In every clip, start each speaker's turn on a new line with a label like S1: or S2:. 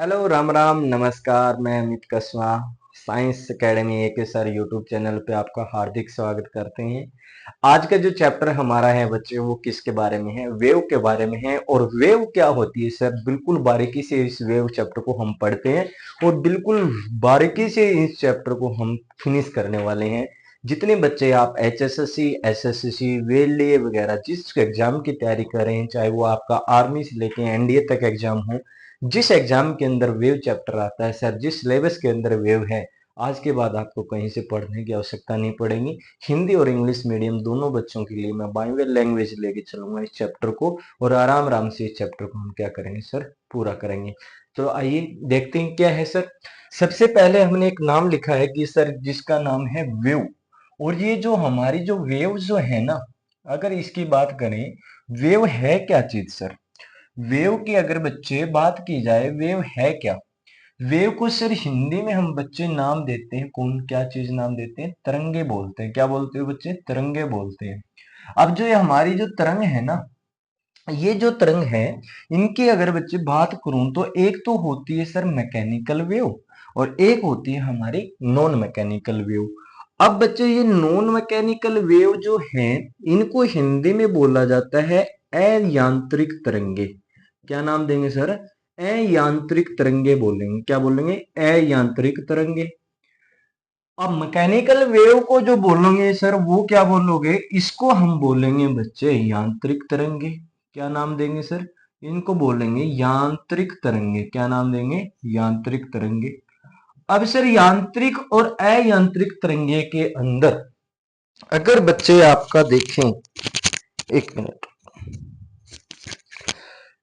S1: Hello Ram Ram नमस्कार। मैं अमित कसवा science academy ए के सर यूट्यूब चैनल पे आपका हार्दिक स्वागत करते हैं। आज का जो चैप्टर हमारा है बच्चे वो किसके बारे में है? वेव के बारे में है। और वेव क्या होती है सर, बिल्कुल बारीकी से इस वेव चैप्टर को हम पढ़ते हैं और बिल्कुल बारीकी से इस चैप्टर को हम फिनिश करने वाले हैं। जितने बच्चे आप HSSC, SSC, वेल्डिए वगैरह जिस एग्जाम की तैयारी कर रहे हैं, चाहे वो आपका आर्मी से लेके NDA तक एग्जाम हो, जिस एग्जाम के अंदर वेव चैप्टर आता है सर, जिस सिलेबस के अंदर वेव है, आज के बाद आपको कहीं से पढ़ने की आवश्यकता नहीं पड़ेगी। हिंदी और इंग्लिश मीडियम दोनों बच्चों के लिए मैं बाइबल लैंग्वेज लेके चलूंगा इस चैप्टर को, और आराम आराम से इस चैप्टर को हम क्या करेंगे सर, पूरा करेंगे। तो आइए देखते हैं क्या है सर। सबसे पहले हमने एक नाम लिखा है कि सर जिसका नाम है वेव। और ये जो हमारी जो वेव जो है ना, अगर इसकी बात करें, वेव है क्या चीज सर? वेव की अगर बच्चे बात की जाए, वेव है क्या? वेव को सिर्फ हिंदी में हम बच्चे नाम देते हैं, कौन क्या चीज नाम देते हैं? तरंगे बोलते हैं। क्या बोलते हो बच्चे? तरंगे बोलते हैं। अब जो ये हमारी जो तरंग है ना, ये जो तरंग है, इनकी अगर बच्चे बात करूं तो एक तो होती है सर मैकेनिकल वेव, और एक होती है हमारी नॉन मैकेनिकल वेव। अब बच्चे ये नॉन मैकेनिकल वेव जो है, इनको हिंदी में बोला जाता है अयांत्रिक तरंगे। क्या नाम देंगे सर? अयांत्रिक तरंगे बोलेंगे। क्या बोलेंगे? अयांत्रिक तरंगे। अब मैकेनिकल वेव को जो बोलोगे सर, वो क्या बोलोगे? इसको हम बोलेंगे बच्चे यांत्रिक तरंगे। क्या नाम देंगे सर? इनको बोलेंगे यांत्रिक तरंगे। क्या नाम देंगे? यांत्रिक तरंगे। अब सर यांत्रिक और अयांत्रिक तरंगे के अंदर अगर बच्चे आपका देखें, एक मिनट,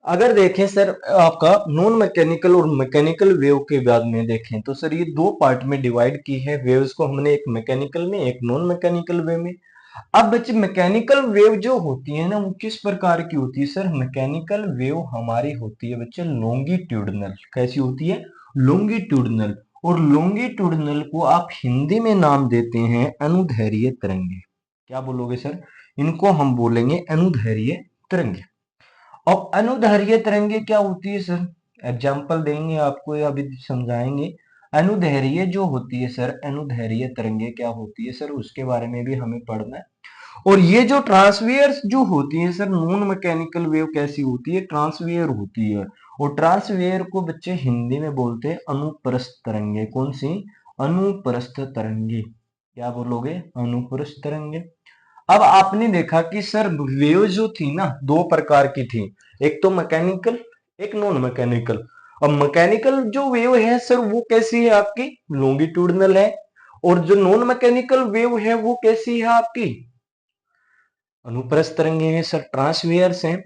S1: अगर देखें सर आपका नॉन मैकेनिकल और मैकेनिकल वेव के बाद में देखें तो सर ये दो पार्ट में डिवाइड की है वेव्स को हमने, एक मैकेनिकल में एक नॉन मैकेनिकल वे में। अब बच्चे मैकेनिकल वेव जो होती है ना, वो किस प्रकार की होती है सर? मैकेनिकल वेव हमारी होती है बच्चे लॉन्गिट्यूडनल। कैसी होती है? लॉन्गिट्यूडनल। और लॉन्गिट्यूडनल को आप हिंदी में नाम देते हैं अनुदैर्घ्य तरंगे। क्या बोलोगे सर? इनको हम बोलेंगे अनुदैर्घ्य तरंगे। अब अनुदैर्घ्य तरंगे क्या होती है सर? एग्जाम्पल देंगे आपको या अभी समझाएंगे। अनुदैर्घ्य जो होती है सर, अनुदैर्घ्य तरंगे क्या होती है सर, उसके बारे में भी हमें पढ़ना है। और ये जो ट्रांसवियर्स जो होती है सर, नॉन मैकेनिकल वेव कैसी होती है? ट्रांसवियर होती है। और ट्रांसवियर को बच्चे हिंदी में बोलते हैं अनुप्रस्थ तरंगे। कौन सी? अनुप्रस्थ तरंगे। क्या बोलोगे? अनुप्रस्थ तरंगे। अब आपने देखा कि सर वेव जो थी ना, दो प्रकार की थी, एक तो मैकेनिकल, एक नॉन मैकेनिकल। अब मैकेनिकल जो वेव है सर, वो कैसी है आपकी? लॉन्गिट्यूडनल है। और जो नॉन मैकेनिकल वेव है वो कैसी है आपकी? अनुप्रस्थ तरंगे हैं सर, ट्रांसवियर्स हैं।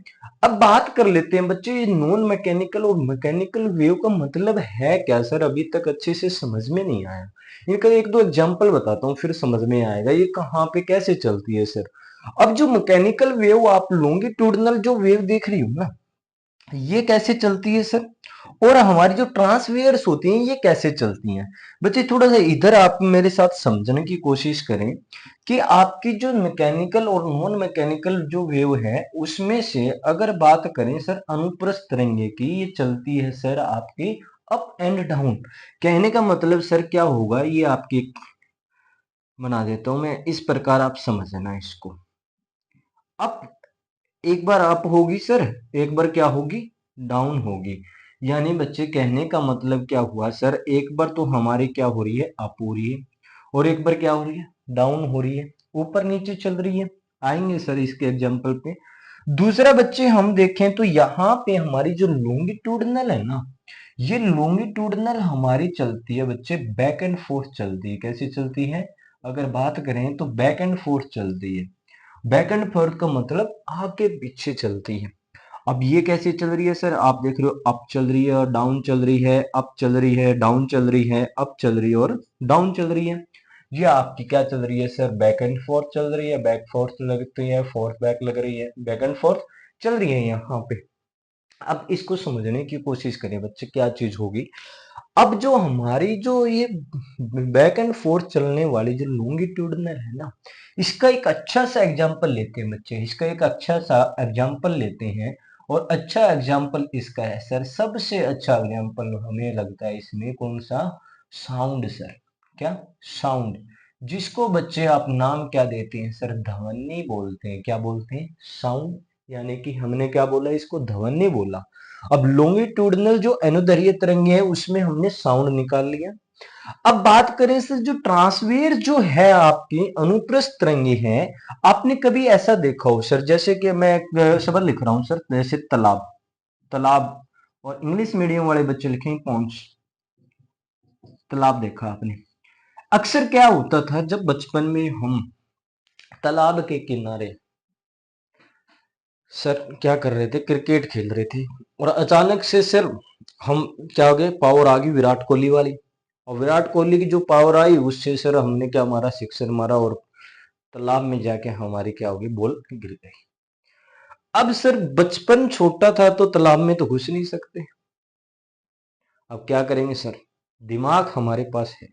S1: अब बात कर लेते हैं बच्चे, ये नॉन मैकेनिकल और मैकेनिकल वेव का मतलब है क्या सर? अभी तक अच्छे से समझ में नहीं आया। इनका एक दो एग्जांपल बताता हूँ, फिर समझ में आएगा ये कहाँ पे कैसे चलती है सर। अब जो मैकेनिकल वेव, आप लॉन्गिट्यूडनल जो वेव देख रही हो ना, ये कैसे चलती है सर? और हमारी जो ट्रांसवेयर्स होती हैं ये कैसे चलती हैं? बच्चे थोड़ा सा इधर आप मेरे साथ समझने की कोशिश करें कि आपकी जो मैकेनिकल और नॉन मैकेनिकल जो वेव है, उसमें से अगर बात करें सर अनुप्रस्थ तरंगे की, ये चलती है सर आपकी अप एंड डाउन। कहने का मतलब सर क्या होगा, ये आपकी बना देता हूं मैं इस प्रकार, आप समझना इसको। अप एक बार अप होगी सर, एक बार क्या होगी? डाउन होगी। यानी बच्चे कहने का मतलब क्या हुआ सर, एक बार तो हमारी क्या हो रही है? अप हो रही है, और एक बार क्या हो रही है? डाउन हो रही है, ऊपर नीचे चल रही है। आएंगे सर इसके एग्जाम्पल पे। दूसरा बच्चे हम देखें तो यहाँ पे हमारी जो लॉन्गिट्यूडनल है ना, ये लॉन्गिट्यूडनल हमारी चलती है बच्चे बैक एंड फोर्थ चलती है। कैसी चलती है? अगर बात करें तो बैक एंड फोर्थ चलती है। बैक एंड फोर्थ का मतलब आगे पीछे चलती है। अब ये कैसे चल रही है सर? आप देख रहे हो अप चल रही है और डाउन चल रही है, अप चल रही है, डाउन चल रही है, अप चल रही है और डाउन चल रही है। ये आपकी क्या चल रही है सर? बैक एंड फोर्थ चल रही है। बैक फोर्थ लगती है, फोर्थ बैक लग रही है, बैक एंड फोर्थ चल रही है यहाँ पे। अब इसको समझने की कोशिश करें बच्चे, क्या चीज होगी। अब जो हमारी जो ये बैक एंड फोर्थ चलने वाली जो लॉन्गिट्यूडनल है ना, इसका एक अच्छा सा एग्जांपल लेते हैं बच्चे, इसका एक अच्छा सा एग्जांपल लेते हैं। और अच्छा एग्जाम्पल इसका है सर, सबसे अच्छा एग्जाम्पल हमें लगता है इसमें कौन सा, साउंड सर। क्या, साउंड, जिसको बच्चे आप नाम क्या देते हैं सर, ध्वनि बोलते हैं। क्या बोलते हैं, साउंड, यानी कि हमने क्या बोला, इसको ध्वनि बोला। अब लॉन्गिट्यूडनल जो अनुदैर्घ्य तरंगे है उसमें हमने साउंड निकाल लिया। अब बात करें सर, जो ट्रांसवीर जो है आपकी अनुप्रस्थ तरंगे हैं, आपने कभी ऐसा देखा हो सर, जैसे कि मैं एक शब्द लिख रहा हूं सर, जैसे तालाब, तालाब, और इंग्लिश मीडियम वाले बच्चे लिखेंगे पॉन्ड्स, तालाब देखा आपने। अक्सर क्या होता था जब बचपन में हम तालाब के किनारे सर क्या कर रहे थे, क्रिकेट खेल रहे थे, और अचानक से सर हम क्या हो गए, पावर आ गई विराट कोहली वाली, और विराट कोहली की जो पावर आई उससे सर हमने क्या मारा, सिक्सर मारा, और तालाब में जाके हमारी क्या होगी, बॉल गिर गई। अब सर बचपन छोटा था तो तालाब में तो घुस नहीं सकते, अब क्या करेंगे सर, दिमाग हमारे पास है,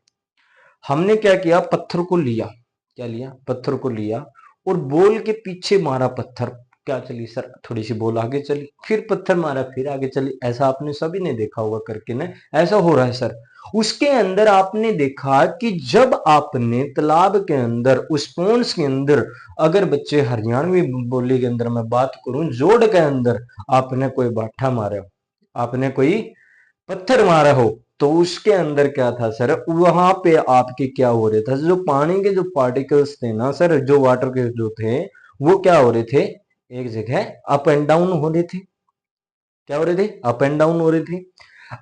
S1: हमने क्या किया, पत्थर को लिया, क्या लिया, पत्थर को लिया, और बॉल के पीछे मारा पत्थर, क्या चली सर, थोड़ी सी बॉल आगे चली, फिर पत्थर मारा, फिर आगे चली। ऐसा आपने सभी ने देखा होगा करके ना, ऐसा हो रहा है सर। उसके अंदर आपने देखा कि जब आपने तालाब के अंदर, उस पोन्स के अंदर, अगर बच्चे हरियाणवी बोली के अंदर मैं बात करूं, जोड़ के अंदर आपने कोई बाठा मारा, आपने कोई पत्थर मारा हो, तो उसके अंदर क्या था सर, वहां पे आपके क्या हो रहा था, जो पानी के जो पार्टिकल्स थे ना सर, जो वाटर के जो थे, वो क्या हो रहे थे, एक जगह अप एंड डाउन हो रहे थे। क्या हो रहे थे, अप एंड डाउन हो रहे थे।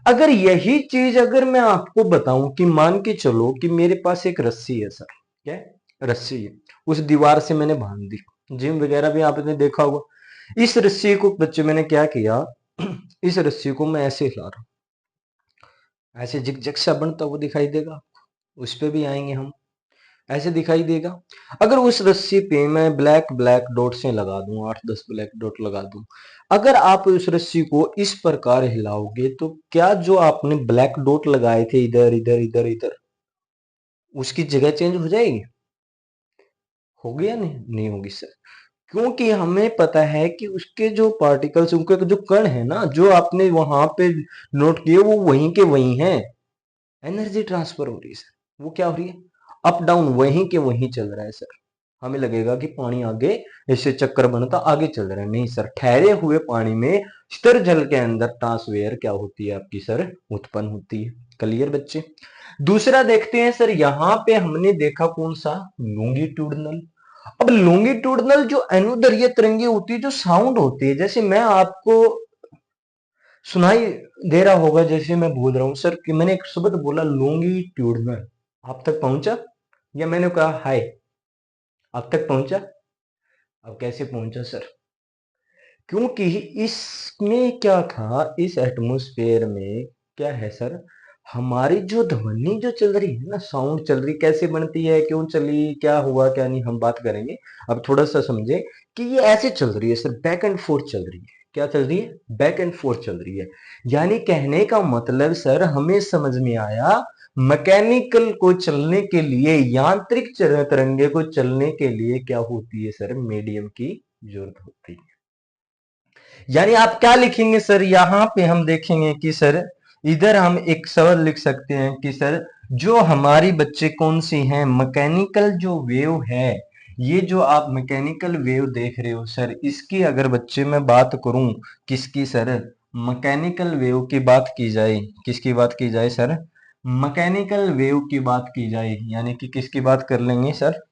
S1: अगर यही चीज अगर मैं आपको बताऊं कि मान के चलो कि मेरे पास एक रस्सी है सर, क्या है? रस्सी है, उस दीवार से मैंने बांध दी, जिम वगैरह भी आपने देखा होगा। इस रस्सी को बच्चे मैंने क्या किया, इस रस्सी को मैं ऐसे हिला रहा हूं, ऐसे जिग जग सा बनता वो दिखाई देगा, उस पे भी आएंगे हम, ऐसे दिखाई देगा। अगर उस रस्सी पे मैं ब्लैक ब्लैक डॉट से लगा दूं, 8-10 ब्लैक डॉट लगा दूं, अगर आप उस रस्सी को इस प्रकार हिलाओगे तो क्या जो आपने ब्लैक डॉट लगाए थे इधर इधर इधर इधर, उसकी जगह चेंज हो जाएगी, होगी या नहीं, नहीं होगी सर। क्योंकि हमें पता है कि उसके जो पार्टिकल्स, उनके जो कण है ना, जो आपने वहां पे नोट किए, वो वहीं के वहीं हैं, एनर्जी ट्रांसफर हो रही है सर, वो क्या हो रही है, अप डाउन वहीं के वहीं चल रहा है सर। हमें लगेगा कि पानी आगे इससे चक्कर बनता आगे चल रहा है, नहीं सर, ठहरे हुए पानी में स्थिर जल के अंदर ट्रांसवेयर क्या होती है आपकी सर, उत्पन्न होती है। क्लियर बच्चे। दूसरा देखते हैं सर, यहां पे हमने देखा कौन सा, लॉन्गिट्यूडनल। अब लॉन्गिट्यूडनल जो अनुदैर्घ्य तरंगे होती है, जो साउंड होती है, जैसे मैं आपको सुनाई दे रहा होगा, जैसे मैं बोल रहा हूं सर कि मैंने एक शब्द बोला लॉन्गिट्यूडनल, आप तक पहुंचा, या मैंने कहा हाय, आप तक पहुंचा, अब कैसे पहुंचा सर, क्योंकि इसमें क्या था, इस एटमॉस्फेयर में क्या है सर, हमारी जो ध्वनि जो चल रही है ना, साउंड चल रही, कैसे बनती है, क्यों चली, क्या हुआ क्या नहीं, हम बात करेंगे। अब थोड़ा सा समझे कि ये ऐसे चल रही है सर, बैक एंड फोर्थ चल रही है। क्या चल रही है, बैक एंड फोर्थ चल रही है। यानी कहने का मतलब सर हमें समझ में आया, मैकेनिकल को चलने के लिए, यांत्रिक तरंगे को चलने के लिए क्या होती है सर, मीडियम की जरूरत होती है। यानी आप क्या लिखेंगे सर, यहां पे हम देखेंगे कि सर इधर हम एक शब्द लिख सकते हैं कि सर जो हमारी बच्चे कौन सी हैं, मैकेनिकल जो वेव है, ये जो आप मैकेनिकल वेव देख रहे हो सर, इसकी अगर बच्चे मैं बात करूं, किसकी सर, मैकेनिकल वेव की बात की जाए, किसकी बात की जाए सर, मैकेनिकल वेव की बात की जाए, यानी कि किसकी बात कर लेंगे सर,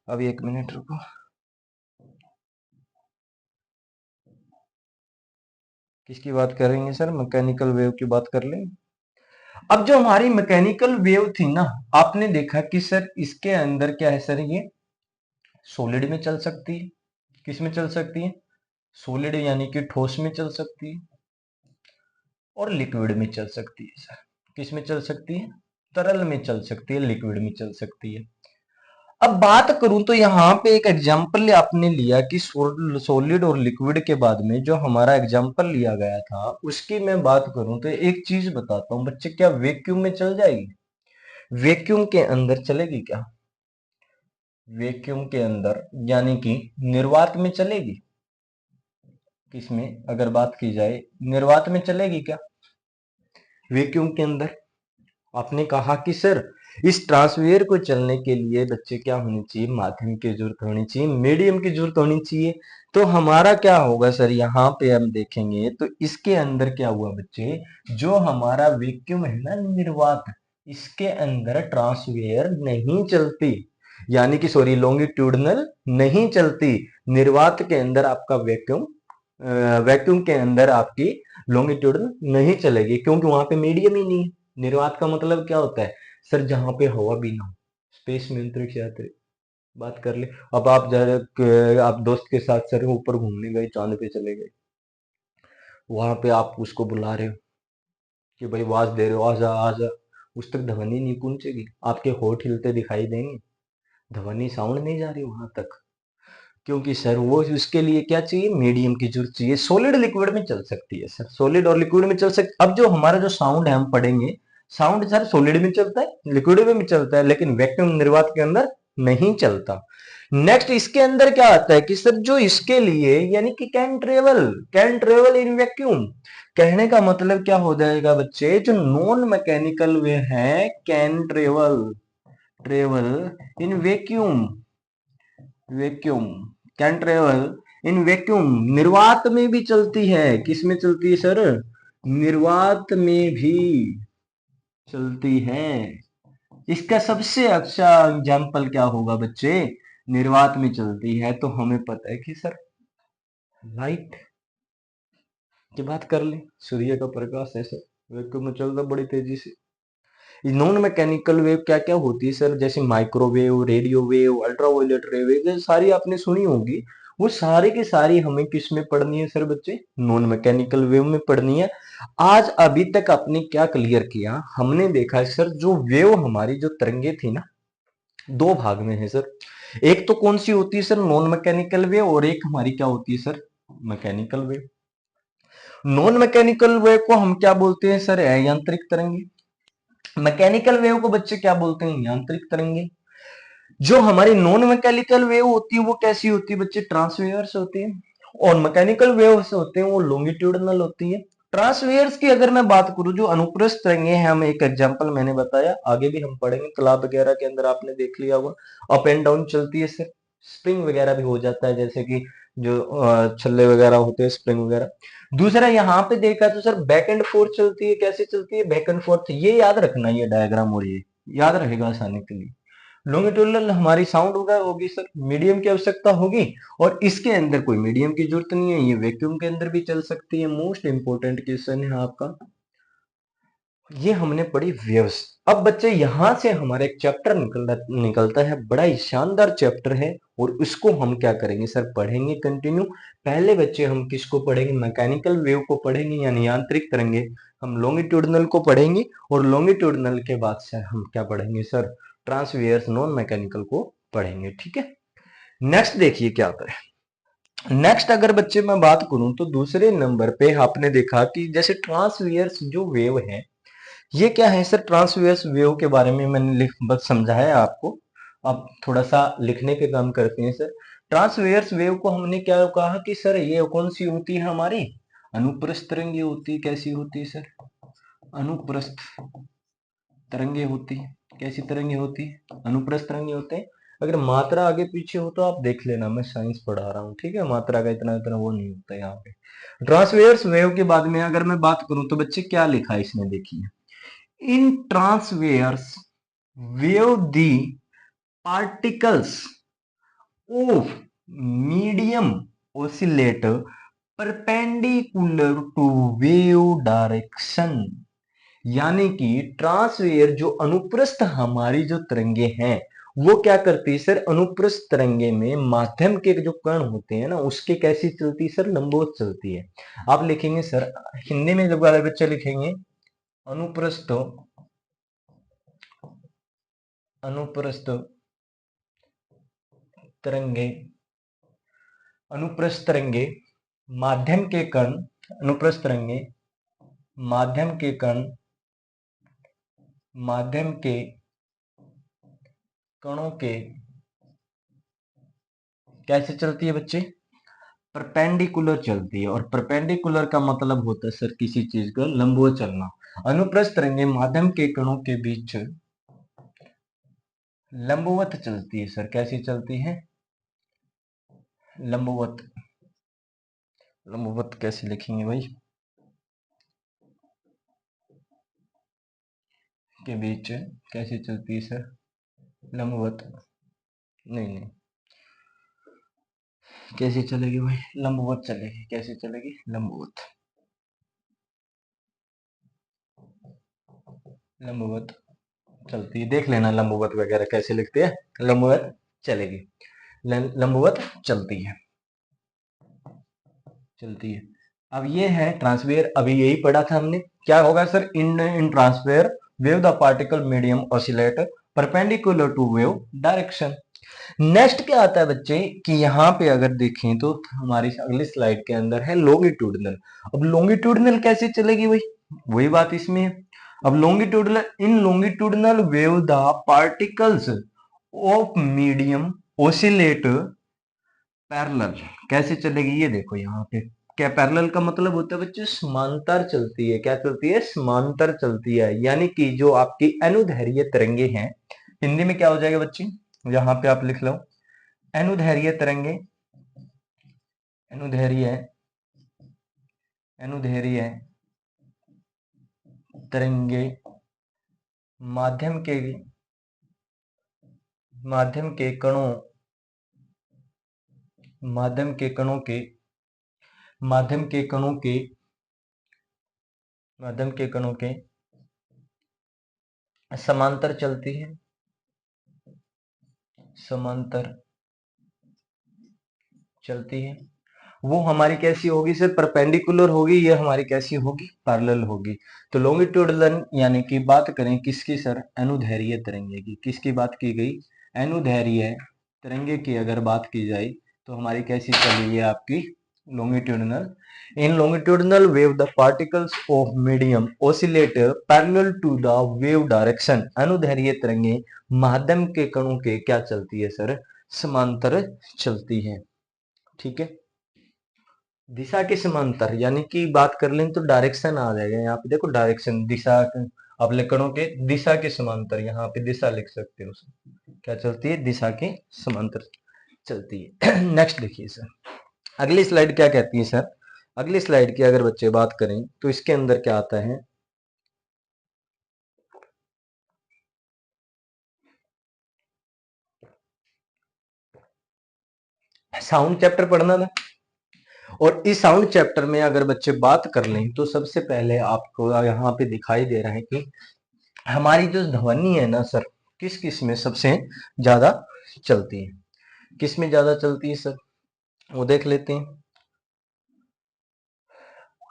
S1: अभी एक मिनट रुको, किसकी बात करेंगे सर, मैकेनिकल वेव की बात कर लें। अब जो हमारी मैकेनिकल वेव थी ना, आपने देखा कि सर इसके अंदर क्या है सर, ये सॉलिड में चल सकती है, किस में चल सकती है, सॉलिड यानी कि ठोस में चल सकती है, और लिक्विड में चल सकती है सर, किस में चल सकती है, तरल में चल सकती है, लिक्विड में चल सकती है। अब बात करूं तो यहाँ पे एक एग्जाम्पल आपने लिया कि सॉलिड और लिक्विड के बाद में जो हमारा एग्जाम्पल लिया गया था, उसकी मैं बात करूं तो एक चीज बताता हूं बच्चे, क्या वैक्यूम में चल जाएगी, वैक्यूम के अंदर चलेगी क्या, वैक्यूम के अंदर यानी कि निर्वात में चलेगी, किसमें अगर बात की जाए, निर्वात में चलेगी क्या, वैक्यूम के अंदर? आपने कहा कि सर इस ट्रांसवेयर को चलने के लिए बच्चे क्या होनी चाहिए, माध्यम की जरूरत होनी चाहिए, मीडियम की जरूरत होनी चाहिए। तो हमारा क्या होगा सर, यहाँ पे हम देखेंगे तो इसके अंदर क्या हुआ बच्चे, जो हमारा वैक्यूम है ना, निर्वात, इसके अंदर ट्रांसवेयर नहीं चलती, यानी कि सॉरी लॉन्गिट्यूडनल नहीं चलती। निर्वात के अंदर आपका वैक्यूम, वैक्यूम के अंदर आपकी लॉन्गिट्यूडनल नहीं चलेगी, क्योंकि वहां पे मीडियम ही नहीं है। निर्वात का मतलब क्या होता है सर, जहां पे हवा भी ना हो, स्पेस में अंतरिक्ष यात्री, बात कर ले। अब आप जरा आप दोस्त के साथ सर ऊपर घूमने गए, चांद पे चले गए, वहां पे आप उसको बुला रहे हो कि भाई आवाज दे रहे हो, आजा आजा, उस तक ध्वनि नहीं पहुंचेगी, आपके होठ हिलते दिखाई देंगे, ध्वनि साउंड नहीं जा रही वहां तक, क्योंकि सर वो उसके लिए क्या चाहिए, मीडियम की जरूरत चाहिए। सॉलिड लिक्विड में चल सकती है सर, सॉलिड और लिक्विड में चल सकती। अब जो हमारा जो साउंड है हम पढ़ेंगे, साउंड सर सॉलिड में चलता है, लिक्विड में भी चलता है, लेकिन वैक्यूम निर्वात के अंदर नहीं चलता। नेक्स्ट इसके अंदर क्या आता है कि सर जो इसके लिए यानी कि कैन ट्रेवल इन वैक्यूम, कहने का मतलब क्या हो जाएगा बच्चे, जो नॉन मैकेनिकल वे है can travel in vacuum, vacuum can travel in vacuum, निर्वात में भी चलती है। किस में चलती है सर, निर्वात में भी चलती है। इसका सबसे अच्छा एग्जाम्पल क्या होगा बच्चे, निर्वात में चलती है तो हमें पता है कि सर लाइट की बात कर ले, सूर्य का प्रकाश है सर, वैक्यूम में चलता बड़ी तेजी से। नॉन मैकेनिकल वेव क्या क्या होती है सर, जैसे माइक्रोवेव, रेडियो वेव, अल्ट्रावायलेट रे, ये सारी आपने सुनी होगी। वो सारी की सारी हमें किस में पढ़नी है सर बच्चे, नॉन मैकेनिकल वेव में पढ़नी है। आज अभी तक आपने क्या क्लियर किया, हमने देखा है सर जो वेव हमारी जो तरंगे थी ना, दो भाग में है सर। एक तो कौन सी होती है सर, नॉन मैकेनिकल वेव, और एक हमारी क्या होती है sir, mechanical wave. Non mechanical wave को हम क्या बोलते हैं सर, यांत्रिक तरंगे। मैकेनिकल वेव को बच्चे क्या बोलते हैं, यांत्रिक तरंगे। जो हमारी नॉन मैकेनिकल वेव होती है वो कैसी होती है बच्चे, ट्रांसवेयर्स होती है, और मैकेनिकल वेव से होते हैं वो लॉन्गिट्यूडनल होती है। ट्रांसवेयर्स की अगर मैं बात करूं, जो अनुप्रस्थ तरंगे हैं, हम एक एग्जांपल मैंने बताया, आगे भी हम पढ़ेंगे, तालाब वगैरह के अंदर आपने देख लिया होगा, अप एंड डाउन चलती है सर, स्प्रिंग वगैरह भी हो जाता है, जैसे कि जो छल्ले वगैरह होते हैं, स्प्रिंग वगैरह। दूसरा यहाँ पे देखा तो सर बैक एंड फोर्थ चलती है, कैसे चलती है, बैक एंड फोर्थ, ये याद रखना, ये डायग्राम और ये याद रहेगा आसानी के लिए। लॉन्गिट्यूडनल हमारी साउंड वगैरह होगी सर, मीडियम की आवश्यकता होगी, और इसके अंदर कोई मीडियम की जरूरत नहीं है, ये वैक्यूम के अंदर भी चल सकती है। मोस्ट इंपोर्टेंट क्वेश्चन है आपका, ये हमने पढ़ी वेव्स। अब बच्चे यहां से हमारा एक चैप्टर निकलता है, बड़ा ही शानदार चैप्टर है, और उसको हम क्या करेंगे सर, पढ़ेंगे कंटिन्यू। पहले बच्चे हम किसको पढ़ेंगे, मैकेनिकल वेव को पढ़ेंगे, यानी यांत्रिक तरंगे। हम लॉन्गिट्यूडनल को पढ़ेंगे, और लॉन्गिट्यूडनल के बाद से हम क्या पढ़ेंगे सर, ट्रांसवियर्स नॉन मैकेनिकल को पढ़ेंगे, ठीक है। नेक्स्ट देखिए क्या आता है। नेक्स्ट अगर बच्चे मैं बात करूं तो दूसरे नंबर पे आपने देखा कि जैसे ट्रांसवियर्स जो वेव है, ये क्या है सर, ट्रांसवर्स वेव के बारे में मैंने लिख बस समझाया आपको। अब थोड़ा सा लिखने के काम करते हैं सर। ट्रांसवर्स वेव को हमने क्या कहा कि सर ये कौन सी होती है हमारी, अनुप्रस्थ तरंगे होती है। कैसी होती है सर, अनुप्रस्थ तरंगे होती है। कैसी तरंगे होती है, अनुप्रस्थ तरंगे होते हैं। अगर मात्रा आगे पीछे हो तो आप देख लेना, मैं साइंस पढ़ा रहा हूँ, ठीक है, मात्रा का इतना इतना वो नहीं होता यहाँ पे। ट्रांसवर्स वेव के बाद में अगर मैं बात करूं तो बच्चे क्या लिखा है इसमें देखिए, in transverse wave the particles of medium oscillate perpendicular to wave direction। यानी कि ट्रांसवेयर जो अनुप्रस्थ हमारी जो तरंगे हैं, वो क्या करती है सर, अनुप्रस्थ तरंगे में माध्यम के जो कण होते हैं ना, उसके कैसी चलती है सर, लंबवत चलती है। आप लिखेंगे सर, हिंदी में जब वाले बच्चे लिखेंगे, अनुप्रस्थ अनुप्रस्थ तरंगे, अनुप्रस्थ तरंगे माध्यम के कण, अनुप्रस्थ तरंगे माध्यम के कण, माध्यम के कणों के कैसे चलती है बच्चे, परपेंडिकुलर चलती है, और परपेंडिकुलर का मतलब होता है सर किसी चीज का लंबवत चलना। अनुप्रस्थ तरंगें माध्यम के कणों के बीच लंबवत चलती है सर। कैसी चलती है? लंबवत। लंबवत कैसे लिखेंगे भाई? के बीच कैसे चलती है सर? लंबवत। नहीं नहीं, कैसे चलेगी भाई? लंबवत चलेगी। कैसे चलेगी? लंबवत। लंबवत चलती है, देख लेना लंबवत वगैरह कैसे लिखते हैं। लंबवत चलेगी। लंबवत चलती है। चलती है। अब ये है ट्रांसफेयर, अभी यही पढ़ा था हमने। क्या होगा sir? In in transverse wave the particle medium oscillate perpendicular to wave direction. Next क्या आता है बच्चे कि यहाँ पे अगर देखें तो हमारी अगली स्लाइड के अंदर है लॉन्गिट्यूडनल। अब लॉन्गिट्यूडनल कैसे चलेगी भाई? वही बात इसमें है। अब longitudinal, in longitudinal wave the particles of medium oscillate parallel. कैसे चलेगी ये देखो यहाँ पे। क्या पैरेलल का मतलब होता है बच्चे? समांतर चलती है। क्या चलती है? समांतर चलती है। यानी कि जो आपकी अनुदैर्घ्य तरंगे हैं, हिंदी में क्या हो जाएगा बच्चे? यहाँ पे आप लिख लो अनुदैर्घ्य तरंगे। अनुदैर्घ्य अनुदैर्घ्य तरंगे माध्यम के माध्यम के कणों माध्यम के कणों के माध्यम के कणों के माध्यम के कणों के समांतर चलती है। समांतर चलती है। वो हमारी कैसी होगी सर? परपेंडिकुलर होगी। ये हमारी कैसी होगी? पैरेलल होगी। तो लॉन्गिट्यूडनल यानी कि बात करें किसकी सर? अनुदैर्घ्य तरंगे की। किसकी बात की गई? अनुदैर्घ्य तरंगे की अगर बात की जाए तो हमारी कैसी चली है आपकी? longitudinal. In longitudinal wave the particles of medium oscillate parallel to the wave direction. अनुदैर्घ्य तरंगे माध्यम के कणों के क्या चलती है सर? समांतर चलती है। ठीक है। दिशा के समांतर यानी कि बात कर लें तो डायरेक्शन आ जाएगा यहाँ पे। देखो डायरेक्शन, दिशा, अब कणों के दिशा के समांतर, यहाँ पे दिशा लिख सकते हो। क्या चलती है? दिशा के समांतर चलती है। नेक्स्ट देखिए सर, अगली स्लाइड क्या कहती है सर? अगली स्लाइड की अगर बच्चे बात करें तो इसके अंदर क्या आता है? साउंड चैप्टर पढ़ना था, और इस साउंड चैप्टर में अगर बच्चे बात कर लें तो सबसे पहले आपको यहाँ पे दिखाई दे रहा है कि हमारी जो ध्वनि है ना सर, किस किस में सबसे ज्यादा चलती है? किस में ज्यादा चलती है सर? वो देख लेते हैं।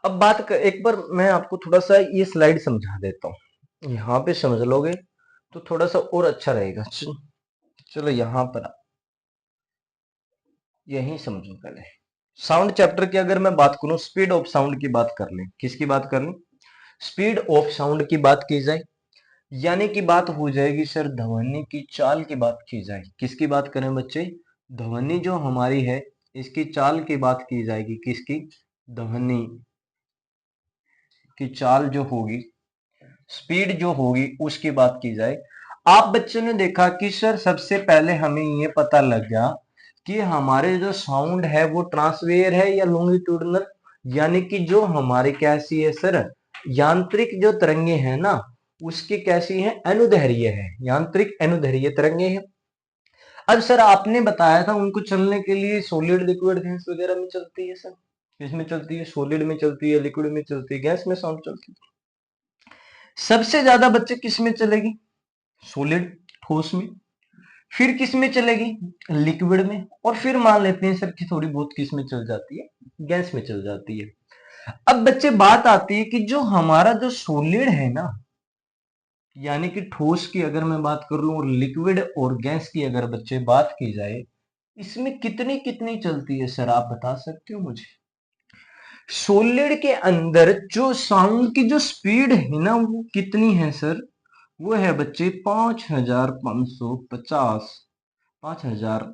S1: अब एक बार मैं आपको थोड़ा सा ये स्लाइड समझा देता हूँ, यहाँ पे समझ लोगे तो थोड़ा सा और अच्छा रहेगा। चलो यहाँ पर यही समझो पहले। साउंड चैप्टर की अगर मैं बात करूं, स्पीड ऑफ साउंड की बात कर लें। किसकी बात कर लें? स्पीड ऑफ साउंड की बात की जाए, यानी कि बात हो जाएगी सर ध्वनि की चाल की बात की जाए। किसकी बात करें बच्चे? ध्वनि जो हमारी है इसकी चाल की बात की जाएगी। किसकी? ध्वनि की चाल जो होगी, स्पीड जो होगी उसकी बात की जाए। आप बच्चों ने देखा कि सर सबसे पहले हमें ये पता लग गया कि हमारे जो साउंड है वो ट्रांसवेयर है या लॉन्गिट्यूडनल। यानी कि जो हमारी कैसी है सर, यांत्रिक जो तरंगे हैं ना उसकी कैसी है? अनुदैर्घ्य है। यांत्रिक अनुदैर्घ्य तरंगे हैं। अब सर आपने बताया था उनको चलने के लिए सॉलिड, लिक्विड, गैस वगैरह में चलती है सर। किसमें चलती है? सॉलिड में चलती है, लिक्विड में चलती है, गैस में साउंड चलती है। सबसे ज्यादा बच्चे किस में चलेगी? सॉलिड, ठोस में। फिर किस में चलेगी? लिक्विड में। और फिर मान लेते हैं सर कि थोड़ी बहुत किस में चल जाती है? गैस में चल जाती है। अब बच्चे बात आती है कि जो हमारा जो सॉलिड है ना, यानी कि ठोस की अगर मैं बात कर लूं और लिक्विड और गैस की अगर बच्चे बात की जाए, इसमें कितनी कितनी चलती है सर? आप बता सकते हो मुझे? सॉलिड के अंदर जो साउंड की जो स्पीड है ना वो कितनी है सर? वो है बच्चे 5550, 5000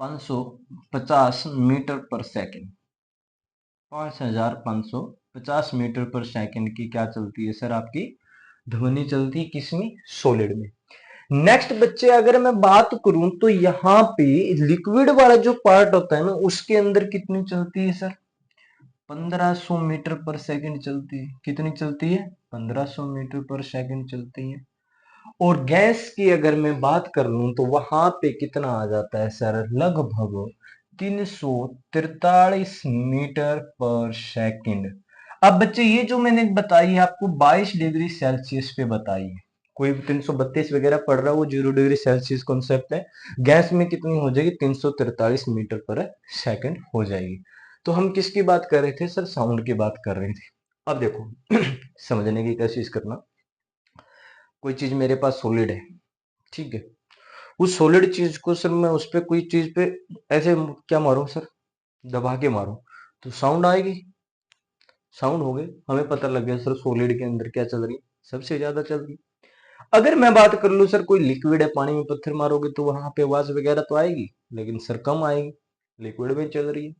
S1: 550 मीटर पर सेकंड, 5550 मीटर पर सेकंड की क्या चलती है सर आपकी ध्वनि चलती है किसमें सॉलिड में। नेक्स्ट बच्चे अगर मैं बात करूं तो यहाँ पे लिक्विड वाला जो पार्ट होता है ना उसके अंदर कितनी चलती है सर 1500 मीटर पर सेकंड चलती है। कितनी चलती है 1500 मीटर पर सेकंड चलती है। और गैस की अगर मैं बात कर लूं तो वहां पे कितना आ जाता है सर लगभग 343 मीटर पर सेकंड। अब बच्चे ये जो मैंने बताई है आपको 22 डिग्री सेल्सियस पे बताई है। कोई 332 वगैरह पढ़ रहा है वो 0 डिग्री सेल्सियस कॉन्सेप्ट है। गैस में कितनी हो जाएगी 343 मीटर पर सेकंड हो जाएगी। तो हम किसकी बात कर रहे थे सर साउंड की बात कर रहे थे। अब देखो समझने की कोशिश करना। कोई चीज मेरे पास सॉलिड है, ठीक है, उस सॉलिड चीज को सर मैं उस पे कोई चीज पे ऐसे क्या मारूं सर दबा के मारूं तो साउंड आएगी। साउंड हो गई, हमें पता लग गया सर सॉलिड के अंदर क्या चल रही सबसे ज्यादा चल रही। अगर मैं बात कर लूं सर कोई लिक्विड है पानी में पत्थर मारोगे तो वहां पे आवाज वगैरह तो आएगी लेकिन सर कम आएगी, लिक्विड में चल रही है।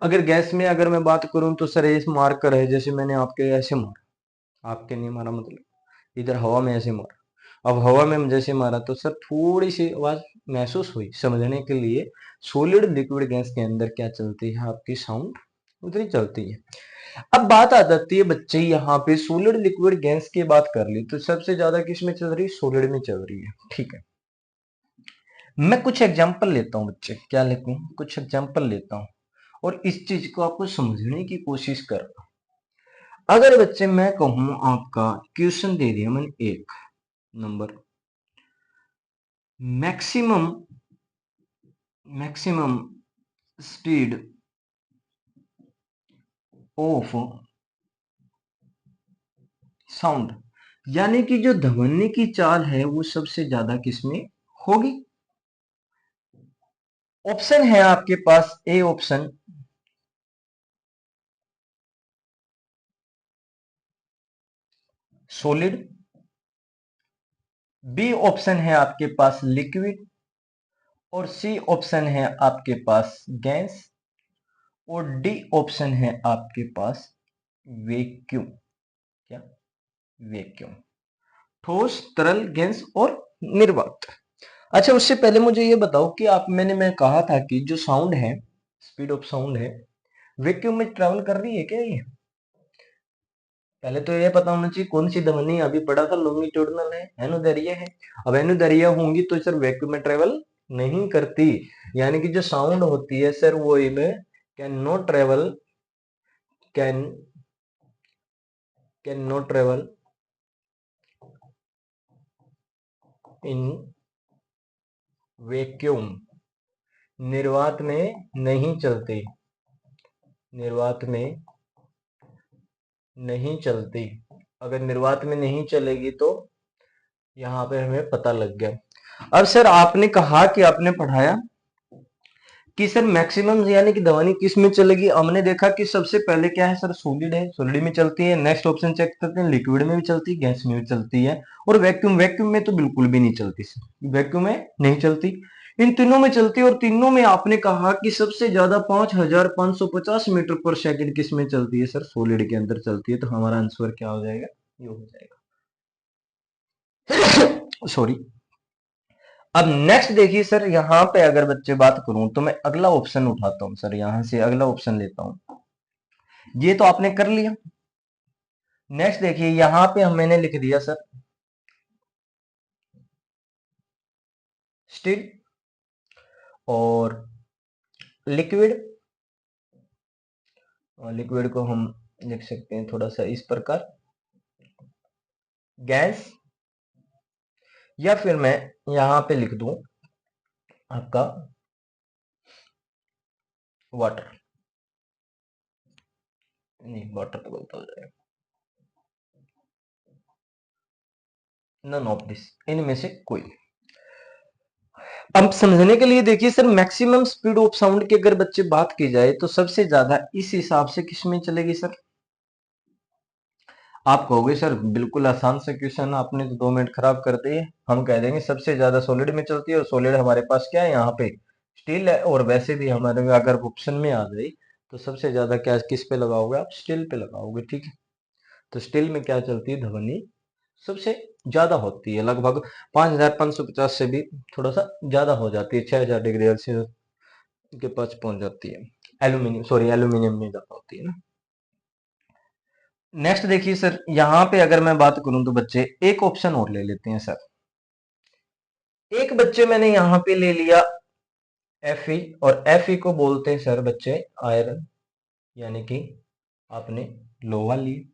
S1: अगर गैस में अगर मैं बात करूं तो सर ये मार्कर है जैसे मैंने आपके ऐसे मारा, आपके नहीं मारा मतलब इधर हवा में ऐसे मारा। अब हवा में जैसे मारा तो सर थोड़ी सी आवाज महसूस हुई। समझने के लिए सॉलिड लिक्विड गैस के अंदर क्या चलती है आपकी साउंड उतनी चलती है। अब बात आ जाती है बच्चे यहाँ पे सॉलिड लिक्विड गैस की बात कर ली तो सबसे ज्यादा किस में चल रही है सॉलिड में चल रही है, ठीक है। मैं कुछ एग्जांपल लेता हूँ बच्चे, क्या लेते हैं कुछ एग्जांपल लेता हूँ और इस चीज को आपको समझने की कोशिश कर। अगर बच्चे मैं कहूं आपका क्वेश्चन दे दिया मैंने एक number maximum maximum speed of sound, यानी कि जो ध्वनि की चाल है वो सबसे ज्यादा किसमें होगी। ऑप्शन है आपके पास A option solid, B option है आपके पास लिक्विड और सी ऑप्शन है आपके पास गैस और डी ऑप्शन है आपके पास वैक्यूम। क्या वैक्यूम, ठोस तरल गैस और निर्वात। अच्छा उससे पहले मुझे ये बताओ कि आप मैं कहा था कि जो साउंड है स्पीड ऑफ साउंड है वैक्यूम में ट्रेवल कर रही है क्या ये। पहले तो ये पता होना चाहिए कौन सी ध्वनि अभी पढ़ा था लॉन्गिट्यूडनल है एनुदैर्ध्य है। अब एनुदैर्ध्य होंगी तो सर वैक्यूम में ट्रेवल नहीं करती, यानी कि जो साउंड होती है सर वो इनमें can not travel can can not travel in vacuum, निर्वात में नहीं चलती, निर्वात में नहीं चलती। अगर निर्वात में नहीं चलेगी तो यहाँ पे हमें पता लग गया। अब सर आपने कहा कि आपने पढ़ाया कि सर मैक्सिमम यानी कि ध्वनि किस में चलेगी। हमने देखा कि सबसे पहले क्या है सर सॉलिड है, सॉलिड में चलती है। नेक्स्ट ऑप्शन चेक करते हैं लिक्विड में भी चलती है, गैस में भी चलती है और वैक्यूम, वैक्यूम में तो बिल्कुल भी नहीं चलती, वैक्यूम में नहीं चलती। इन तीनों में चलती है और तीनों में आपने कहा कि सबसे ज्यादा 5550 मीटर पर सेकंड किस में चलती है सर सॉलिड के अंदर चलती है। तो हमारा आंसर क्या हो जाएगा ये हो जाएगा सॉरी। अब नेक्स्ट देखिए सर यहाँ पे अगर बच्चे बात करूं तो मैं अगला ऑप्शन उठाता हूं सर, यहां से अगला ऑप्शन लेता हूं। ये तो आपने कर लिया। नेक्स्ट देखिए यहां पे हम मैंने लिख दिया सर स्टील और लिक्विड। लिक्विड को हम लिख सकते हैं थोड़ा सा इस प्रकार गैस, या फिर मैं यहां पे लिख दूं आपका वाटर, नहीं वाटर तो गलत हो जाएगा, नन ऑफ दिस, इनमें से कोई। अब समझने के लिए देखिए sir maximum speed of sound की अगर बच्चे बात की जाए तो सबसे ज्यादा इस हिसाब से किसमें चलेगी सर। आप कहोगे सर बिल्कुल आसान सा क्वेश्चन आपने तो 2 मिनट खराब कर दिए। हम कह देंगे सबसे ज्यादा सॉलिड में चलती है और सॉलिड हमारे पास क्या है यहाँ पे स्टिल है, और वैसे भी हमारे अगर ऑप्शन में आ गई तो सबसे ज्यादा क्या किस पे लगाओगे आप, स्टिल पे लगाओगे, ठीक है। तो स्टिल में क्या चलती है, ध्वनि सबसे ज्यादा होती है, लगभग 5550 से भी थोड़ा सा ज्यादा हो जाती है, 6000 डिग्री सेल्सियस के पास पहुंच जाती है। एल्यूमिनियम, सॉरी एल्यूमिनियम में ज्यादा होती है ना। नेक्स्ट देखिए सर, यहाँ पे अगर मैं बात करूं तो बच्चे एक ऑप्शन और ले लेते हैं सर। एक बच्चे मैंने यहाँ पे ले लिया Fe, और Fe को बोलते हैं सर बच्चे आयरन, यानी कि आपने लोहा लिया।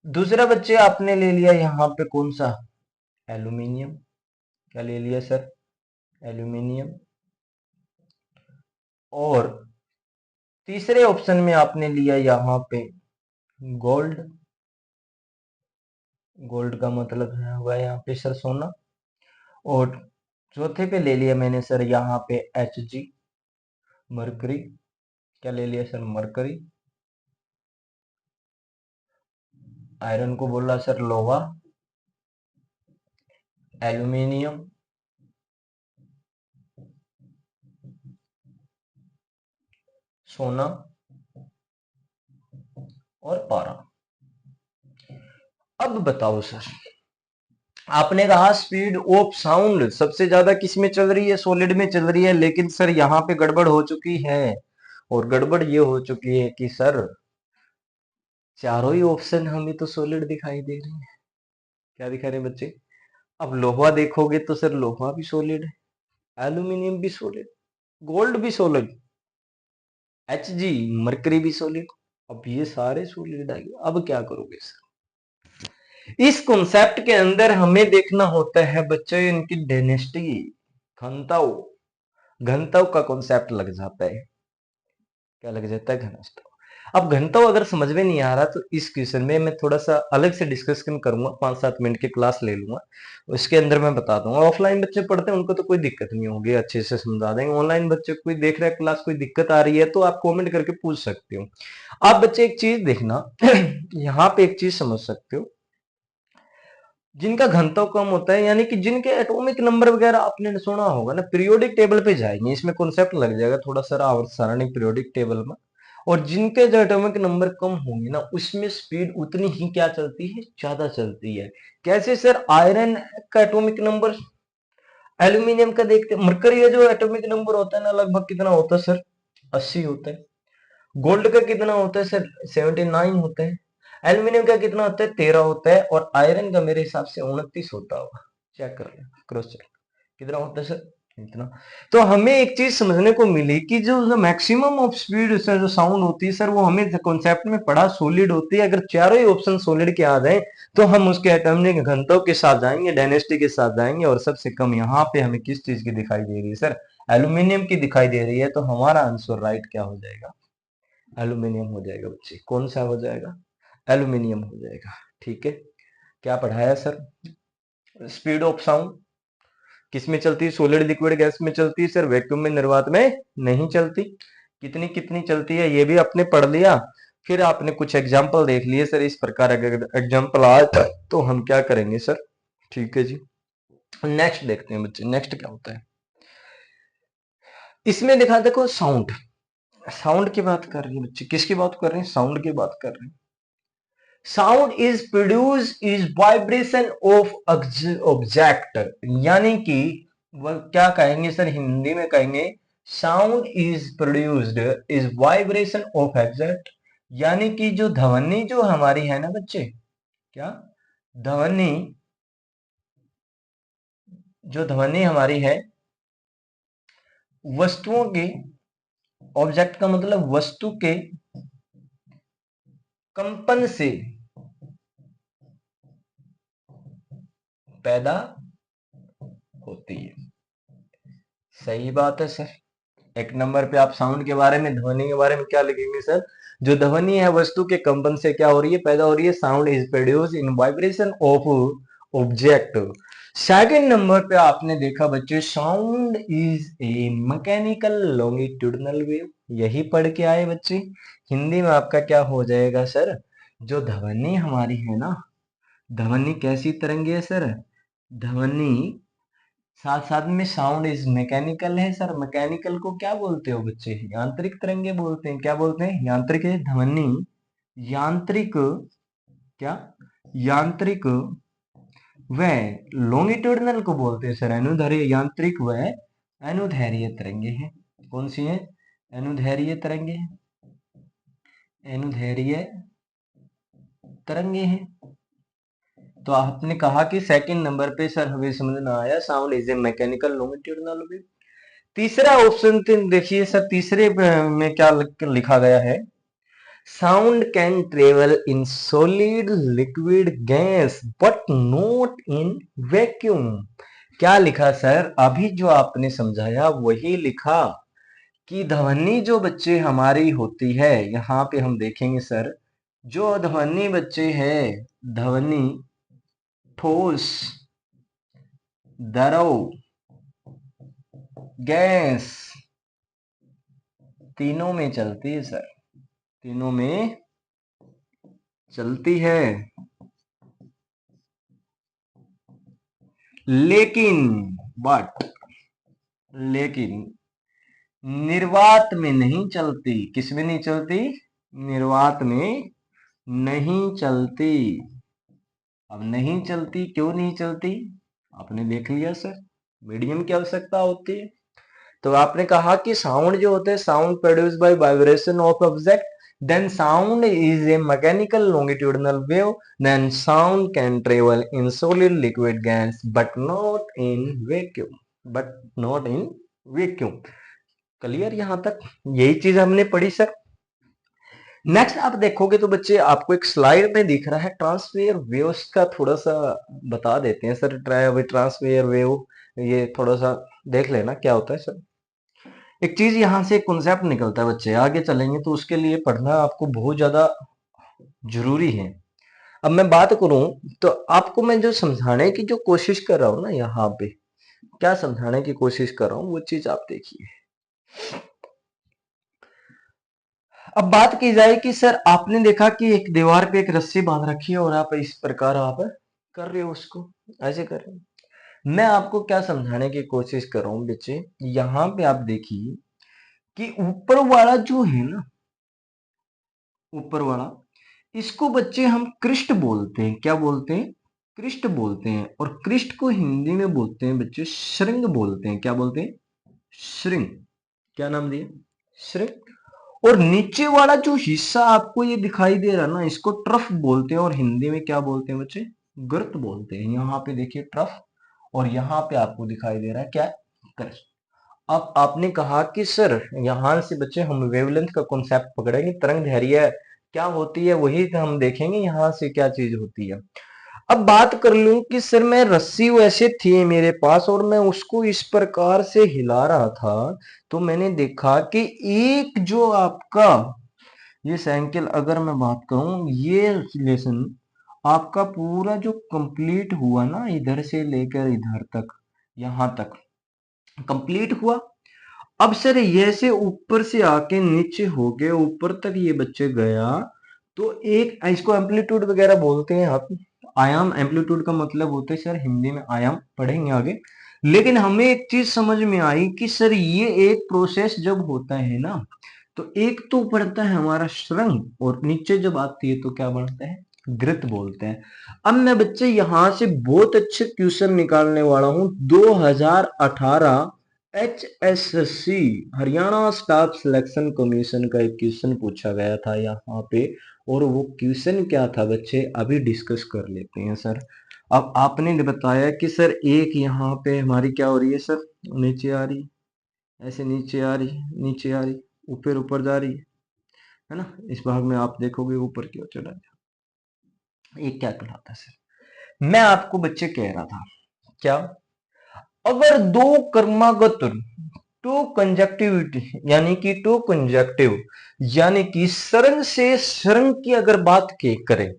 S1: दूसरा बच्चे आपने ले लिया यहाँ पे कौन सा, एल्यूमिनियम। क्या ले लिया सर, एल्यूमिनियम। और तीसरे ऑप्शन में आपने लिया यहाँ पे गोल्ड। गोल्ड का मतलब है हुआ यहाँ पे सर सोना। और चौथे पे ले लिया मैंने सर यहाँ पे Hg, मरकरी। क्या ले लिया सर, मरकरी। आयरन को बोला सर लोहा, एल्यूमिनियम, सोना और पारा। अब बताओ सर, आपने कहा स्पीड ऑफ साउंड सबसे ज्यादा किस में चल रही है, सॉलिड में चल रही है, लेकिन सर यहाँ पे गड़बड़ हो चुकी है। और गड़बड़ ये हो चुकी है कि सर चारों ही ऑप्शन हमें तो सॉलिड दिखाई दे रहे हैं। क्या दिखा रहे हैं बच्चे, अब लोहा देखोगे तो सर लोहा भी सॉलिड है, एल्यूमिनियम भी सॉलिड, गोल्ड भी सॉलिड, Hg मरकरी भी सॉलिड। अब ये सारे सॉलिड आ गए, अब क्या करोगे सर। इस कॉन्सेप्ट के अंदर हमें देखना होता है बच्चे इनकी डेनेस्टी, घनत्व। घनत्व का कॉन्सेप्ट लग जाता है, क्या लग जाता है, घनत्व। अब घनत्व अगर समझ में नहीं आ रहा तो इस क्वेश्चन में मैं थोड़ा सा अलग से डिस्कशन करूंगा, 5-7 मिनट की क्लास ले लूंगा, उसके अंदर मैं बता दूंगा। ऑफलाइन बच्चे पढ़ते हैं उनको तो कोई दिक्कत नहीं होगी, अच्छे से समझा देंगे। ऑनलाइन बच्चे कोई देख रहा है क्लास, कोई दिक्कत आ रही है तो आप कमेंट करके पूछ सकते हो। आप बच्चे एक चीज देखना यहाँ पे एक चीज समझ सकते हो, जिनका घनत्व कम होता है, यानी कि जिनके एटॉमिक नंबर वगैरह आपने सुना होगा ना, पीरियोडिक टेबल पे जाएंगे, इसमें कॉन्सेप्ट लग जाएगा थोड़ा सा आवर्त सारणी पीरियोडिक टेबल में। और जिनके जो एटॉमिक नंबर कम होंगे ना, उसमें स्पीड उतनी ही क्या चलती है, ज्यादा चलती है। कैसे सर, आयरन का एटॉमिक नंबर, एल्यूमिनियम का देखते हैं, मरकरी का जो एटॉमिक नंबर होता है ना लगभग कितना होता है सर, 80 होता है। गोल्ड का कितना होता है सर, 79 होता है। एल्यूमिनियम का कितना होता है, 13 होता है। और आयरन का मेरे हिसाब से 29 होता होगा, चेक कर लें, क्रॉस चेक कितना होता है सर, इतना। तो हमें एक चीज समझने को मिली कि जो मैक्सिमम ऑफ स्पीड सर जो साउंड होती है सर, वो हमें कॉन्सेप्ट में पढ़ा सॉलिड होती है। अगर चारों ही ऑप्शन सॉलिड के आ जाए तो हम उसके एटॉमिक घनत्व के साथ जाएंगे, डेंसिटी के साथ जाएंगे। और सबसे कम यहाँ पे हमें किस चीज की दिखाई दे रही है सर, एल्यूमिनियम की दिखाई दे रही है। तो हमारा आंसर राइट क्या हो जाएगा, एल्यूमिनियम हो जाएगा बच्चे। कौन सा हो जाएगा, एल्यूमिनियम हो जाएगा, ठीक है। क्या पढ़ाया सर, स्पीड ऑफ साउंड किस में चलती है, सोलिड लिक्विड गैस में चलती है सर, वैक्यूम में निर्वात में नहीं चलती। कितनी कितनी चलती है ये भी आपने पढ़ लिया। फिर आपने कुछ एग्जाम्पल देख लिए सर, इस प्रकार अगर एग्जाम्पल आए तो हम क्या करेंगे सर, ठीक है जी। नेक्स्ट देखते हैं बच्चे, नेक्स्ट क्या होता है इसमें, दिखा देखो साउंड। साउंड की बात कर रही है बच्चे, किसकी बात कर रहे हैं, साउंड की बात कर रहे हैं। Sound is produce is vibration of object, यानी कि वह क्या कहेंगे सर, हिंदी में कहेंगे sound is produced is vibration of object. यानी कि जो ध्वनि जो हमारी है ना बच्चे, क्या ध्वनि, जो ध्वनि हमारी है वस्तुओं के, ऑब्जेक्ट का मतलब वस्तु के कंपन से पैदा होती है। सही बात है सर। एक नंबर पे आप साउंड के बारे में, ध्वनि के बारे में क्या लिखेंगे सर, जो ध्वनि है वस्तु के कंपन से क्या हो रही है, पैदा हो रही है। Sound is produce in vibration of object. Second number पे आपने देखा बच्चे, sound is a mechanical longitudinal wave. यही पढ़ के आए बच्चे। हिंदी में आपका क्या हो जाएगा सर, जो ध्वनि हमारी है ना, ध्वनि कैसी तरंगे है सर, ध्वनि साथ साथ में साउंड इज मैकेनिकल है सर। मैकेनिकल को क्या बोलते हो बच्चे? यांत्रिक तरंगे बोलते हैं। क्या बोलते हैं? यांत्रिक है ध्वनि। यांत्रिक, क्या? यांत्रिक व लॉन्गिट्यूडिनल को बोलते हैं सर अनुदैर्घ्य। यांत्रिक व अनुदैर्घ्य तरंगे हैं। कौन सी हैं? अनुदैर्घ्य तरंगे। अनुदैर्घ्य तरंगे हैं। तो आपने कहा कि सेकंड नंबर पे सर हमें समझ में आया, sound is a mechanical longitudinal wave. तीसरा ऑप्शन देखिए सर, तीसरे में क्या लिखा गया है? Sound can travel in solid liquid gas but not in vacuum. क्या लिखा सर? अभी जो आपने समझाया वही लिखा कि ध्वनि जो बच्चे हमारी होती है, यहाँ पे हम देखेंगे सर, जो ध्वनि बच्चे है, ध्वनि ठोस, द्रव, गैस, तीनों में चलती है सर, तीनों में चलती है। लेकिन लेकिन निर्वात में नहीं चलती। किस में नहीं चलती? निर्वात में नहीं चलती। अब नहीं चलती, क्यों नहीं चलती? आपने देख लिया सर, मीडियम की आवश्यकता होती है। तो आपने कहा कि साउंड जो होते हैं, sound produce by vibration of object, then sound is a mechanical longitudinal wave, then sound can travel in solid liquid gas but not in vacuum, but not in vacuum. Clear यहां तक? यही चीज हमने पढ़ी sir. Next आप देखोगे तो बच्चे आपको एक स्लाइड में दिख रहा है ट्रांसफेयर वेव्स का, थोड़ा सा बता देते हैं सर। ट्रांसफेयर वेव ये थोड़ा सा देख लेना क्या होता है सर। एक चीज यहां से कॉन्सेप्ट निकलता है बच्चे, आगे चलेंगे तो उसके लिए पढ़ना आपको बहुत ज्यादा जरूरी है। अब मैं बात करूं तो आपको मैं जो समझाने की जो कोशिश कर रहा हूं ना, यहाँ पे क्या समझाने की कोशिश कर रहा हूं वो चीज आप देखिए। अब बात की जाए कि सर आपने देखा कि एक दीवार पे एक रस्सी बांध रखी है और आप इस प्रकार आप कर रहे हो उसको, ऐसे कर रहे हो। मैं आपको क्या समझाने की कोशिश कर रहा हूं बच्चे, यहाँ पे आप देखिए कि ऊपर वाला जो है ना, ऊपर वाला, इसको बच्चे हम कृष्ट बोलते हैं। क्या बोलते हैं? कृष्ट बोलते हैं। और कृष्ट को हिंदी में बोलते हैं बच्चे श्रृंग बोलते हैं। क्या बोलते हैं? श्रृंग। क्या नाम दिया? श्रृंग। और नीचे वाला जो हिस्सा आपको ये दिखाई दे रहा है ना, इसको ट्रफ बोलते हैं। और हिंदी में क्या बोलते हैं बच्चे? गर्त बोलते हैं। यहाँ पे देखिए ट्रफ, और यहाँ पे आपको दिखाई दे रहा है क्या? गर्त। अब आपने कहा कि सर यहां से बच्चे हम वेवलेंथ का कॉन्सेप्ट पकड़ेंगे, तरंग दैर्घ्य क्या होती है वही हम देखेंगे, यहाँ से क्या चीज होती है। अब बात कर लूं कि सर मैं रस्सी वैसे थी मेरे पास और मैं उसको इस प्रकार से हिला रहा था, तो मैंने देखा कि एक जो आपका ये साइकिल, अगर मैं बात करूं, ये रिलेशन आपका पूरा जो कंप्लीट हुआ ना, इधर से लेकर इधर तक, यहां तक कंप्लीट हुआ। अब सर ये से ऊपर से आके नीचे हो गए, ऊपर तक ये बच्चे गया, तो एक इसको एम्पलीट्यूड वगैरह बोलते हैं आप। आयाम, एम्पलीट्यूड का मतलब होता है सर हिंदी में आयाम, पढ़ेंगे आगे। लेकिन हमें एक चीज समझ में आई कि सर ये एक प्रोसेस जब होता है ना, तो एक तो बढ़ता है हमारा श्रृंग और नीचे जब आती है तो क्या बढ़ता है? घृत बोलते हैं। अब मैं बच्चे यहां से बहुत अच्छे क्वेश्चन निकालने वाला हूं। 2018 HSSC Haryana staff selection commission का एक क्वेश्चन पूछा गया था यहाँ पे, और वो क्वेश्चन क्या था बच्चे अभी डिस्कस कर लेते हैं सर। अब आपने बताया कि सर एक यहाँ पे हमारी क्या हो रही है सर, नीचे आ रही, ऐसे नीचे आ रही, नीचे आ रही, ऊपर ऊपर जा रही है ना। इस भाग में आप देखोगे ऊपर की ओर चला जाए, ये क्या कहलाता है सर? मैं आपको बच्चे कह रहा था क्या, अगर दो क्रमागत टू कंजक्टिविटी यानी कि टू कंजक्टिव यानी कि सरंग से सरंग की अगर बात के करें,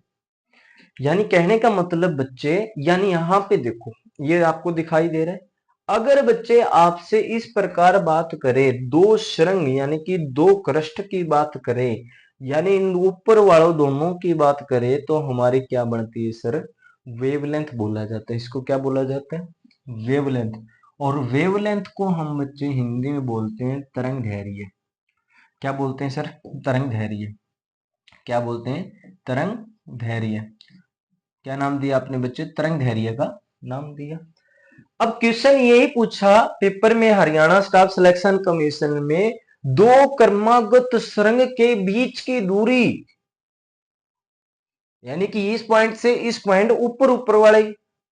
S1: यानी कहने का मतलब बच्चे, यानी यहां पे देखो ये आपको दिखाई दे रहा है, अगर बच्चे आपसे इस प्रकार बात करें, दो श्रृंग यानी कि दो क्रस्ट की बात करें, यानी इन ऊपर वालों दोनों की बात करें, तो हमारी क्या बनती है सर? वेवलेंथ बोला जाता है। इसको क्या बोला जाता है? वेवलेंथ। और वेवलेंथ को हम बच्चे हिंदी में बोलते हैं तरंग दैर्घ्य। क्या बोलते हैं सर? तरंग दैर्घ्य। क्या बोलते हैं? तरंग दैर्घ्य। क्या नाम दिया आपने बच्चे? तरंग दैर्घ्य का नाम दिया। अब क्वेश्चन यही पूछा पेपर में, हरियाणा स्टाफ सिलेक्शन कमीशन में, दो क्रमागत सुरंग के बीच की दूरी, यानी कि इस पॉइंट से इस पॉइंट ऊपर ऊपर वाले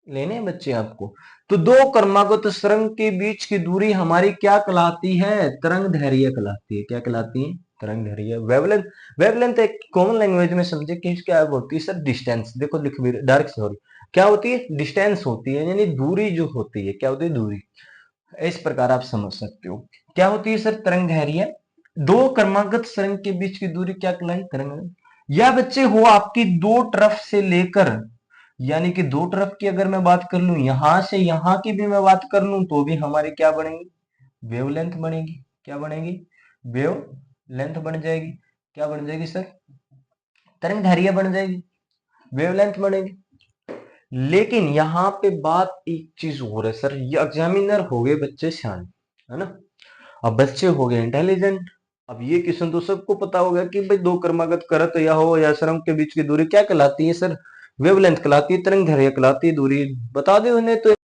S1: लेने हैं बच्चे आपको। तो दो क्रमागत सुरंग के बीच की दूरी हमारी क्या कहलाती है? तरंग दैर्घ्य कहलाती है। क्या कहलाती है? तरंग दैर्घ्य। वेवलेंथ, वेवलेंथ एक कॉमन लैंग्वेज में समझे कि क्या होती है सर? डिस्टेंस। देखो लिख भी डायरेक्ट, सॉरी, क्या होती है? डिस्टेंस होती है, यानी दूरी जो होती है। क्या होती है? दूरी। इस प्रकार आप समझ सकते हो। क्या होती है सर? तरंग दैर्घ्य। दो क्रमागत सुरंग के बीच की दूरी क्या कहलाई? तरंग। या बच्चे हो आपकी दो तरफ से लेकर, यानी कि दो तरफ की अगर मैं बात कर लूं, यहां से यहां की भी मैं बात कर लूं, तो भी हमारी क्या बनेगी? वेवलेंथ बनेगी। क्या बनेगी? वेव लेंथ बन जाएगी। क्या बन जाएगी सर? तरंग दैर्घ्य बन जाएगी, वेवलेंथ बनेगी। लेकिन यहाँ पे बात एक चीज हो रहा है सर, ये एग्जामिनर हो गए बच्चे सियाने, है ना, अब बच्चे हो गए इंटेलिजेंट। अब ये क्वेश्चन तो सबको पता होगा कि भाई दो क्रमागत करत या हो या सुरंग के बीच की दूरी क्या कहलाती है सर? वेवलेंथ कहलाती है, तरंग दैर्घ्य कहलाती है, दूरी बता दे उन्हें तो।